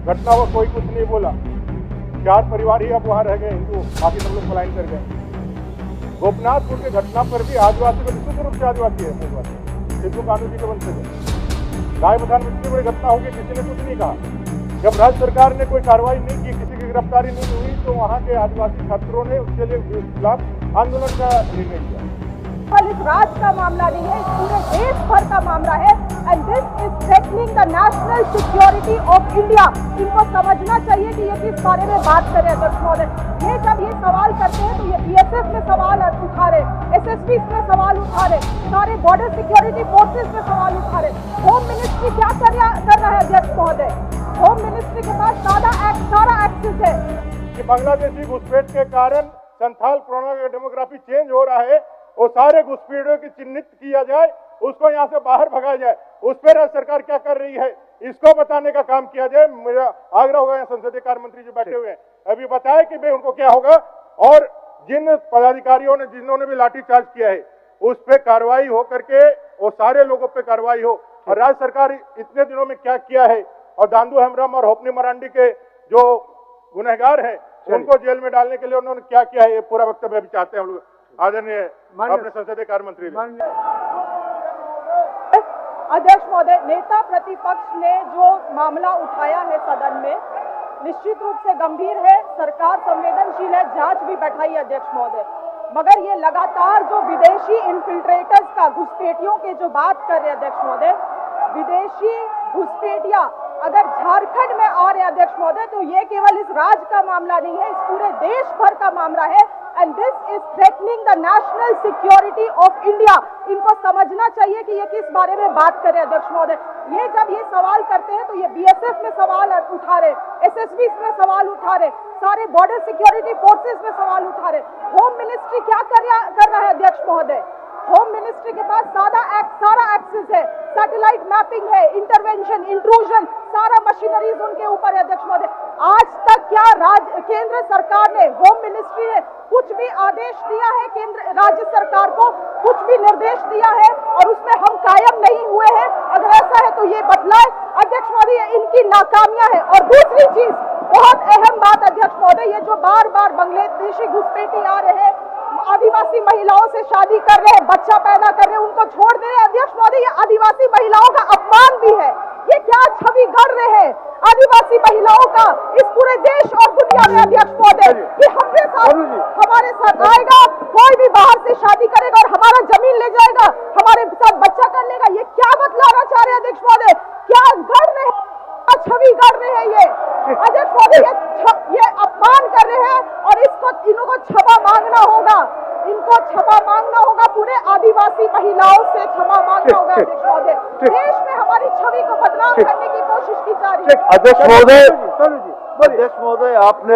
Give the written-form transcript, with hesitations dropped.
घटना हुआ कोई कुछ नहीं बोला। 4 परिवार ही अब वहाँ रह गए हिंदू, बाकी सब लोग पलायन कर गए। गोपनाथपुर के घटना पर भी आदिवासी को निश्चित रूप से आदिवासी है, सिद्धू कानू जी के वंशज है। गाय बधान में इतनी बड़ी घटना होगी, किसी ने कुछ नहीं कहा। जब राज्य सरकार ने कोई कार्रवाई नहीं की, किसी की गिरफ्तारी नहीं हुई, तो वहाँ के आदिवासी छात्रों ने उसके लिए खिलाफ आंदोलन का निर्णय किया। इस राज्य का मामला नहीं है, इस पूरे देश भर का मामला है and this is threatening the national security of India. इनको समझना चाहिए कि ये किस बारे में बात कर रहे हैं अध्यक्ष महोदय। ये जब ये सवाल करते हैं तो ये बीएसएफ में सवाल उठा रहे, एसएसबी में सवाल उठा रहे, सारे बॉर्डर सिक्योरिटी फोर्सेस में सवाल उठा रहे। होम मिनिस्ट्री क्या कर रहा है अध्यक्ष महोदय? होम मिनिस्ट्री के पास सारा एक्सेस है कि बांग्लादेशी घुसपैठ के कारण संथाल पुराना का डेमोग्राफी चेंज हो रहा है, वो सारे घुसपैठियों की चिन्हित किया जाए, उसको यहाँ से बाहर भगाया जाए। उस पर राज्य सरकार क्या कर रही है, इसको बताने का काम किया जाए। मेरा आग्रह होगा, यहाँ संसदीय कार्य मंत्री जी बैठे हुए हैं, अभी बताए कि भाई उनको क्या होगा, और जिन पदाधिकारियों ने जिन्होंने भी लाठीचार्ज किया है उस पर कार्रवाई हो करके वो सारे लोगों पे कार्रवाई हो। और राज्य सरकार इतने दिनों में क्या किया है, और दांदू हेम्ब्रम और होपनी मरांडी के जो गुनहगार हैं उनको जेल में डालने के लिए उन्होंने क्या किया है, ये पूरा वक्तव्य भी चाहते हैं हम लोग आदरणीय अपने संसदीय कार्य मंत्री। अध्यक्ष महोदय, नेता प्रतिपक्ष ने जो मामला उठाया है सदन में निश्चित रूप से गंभीर है, सरकार संवेदनशील है, जांच भी बैठाई अध्यक्ष महोदय। मगर ये लगातार जो विदेशी इन्फिल्ट्रेटर्स का, घुसपैठियों के जो बात कर रहे हैं अध्यक्ष महोदय, विदेशी घुसपैठिया अगर झारखंड में आ रहे अध्यक्ष महोदय तो ये केवल इस राज्य का मामला नहीं है, इस पूरे देश भर का मामला है and this is threatening the national security of India. इनको समझना चाहिए कि ये किस बारे में बात कर रहे हैं अध्यक्ष महोदय। ये जब ये सवाल करते हैं तो ये बीएसएफ में सवाल उठा रहे, एसएसबी में सवाल उठा रहे, सारे बॉर्डर सिक्योरिटी फोर्सेस में सवाल उठा रहे। होम मिनिस्ट्री क्या कर रहा है अध्यक्ष महोदय? होम मिनिस्ट्री के पास सारा एक्सेस है, सैटेलाइट मैपिंग है, इंटरवेंशन, इंट्रूजन, सारा मशीनरीज उनके ऊपर है अध्यक्ष महोदय। आज तक क्या केंद्र सरकार ने, होम मिनिस्ट्री ने कुछ भी आदेश दिया है केंद्र राज्य सरकार को, कुछ भी निर्देश दिया है और उसमें हम कायम नहीं हुए हैं? अगर ऐसा है तो ये बतलाए अध्यक्ष महोदय, इनकी नाकामियां है। और दूसरी चीज, बहुत अहम बात अध्यक्ष महोदय, ये जो बार बार बांग्लादेशी घुसपैठी आ रहे हैं, आदिवासी महिलाओं से शादी कर रहे हैं, बच्चा पैदा कर रहे हैं, उनको छोड़ दे रहे हैं अध्यक्ष महोदय, ये आदिवासी महिलाओं का अपमान भी है। ये क्या छवि गढ़ रहे हैं आदिवासी महिलाओं का इस पूरे देश और दुनिया में अध्यक्ष महोदय, कि हमारे साथ आएगा, कोई भी बाहर से शादी करेगा और हमारा जमीन ले जाएगा, हमारे साथ बच्चा कर लेगा। ये क्या बतलाना चाह रहे हैं अध्यक्ष महोदय? क्या गढ़ रहे हैं, छवि गढ़ रहे हैं ये अध्यक्ष महोदय, ये अपमान कर रहे हैं और इनको क्षमा मांगना होगा, इनको क्षमा मांगना होगा, पूरे आदिवासी महिलाओं से क्षमा मांगना होगा अध्यक्ष महोदय। देश में हमारी छवि को बदनाम करने की कोशिश की जा रही है। अध्यक्ष महोदय, आपने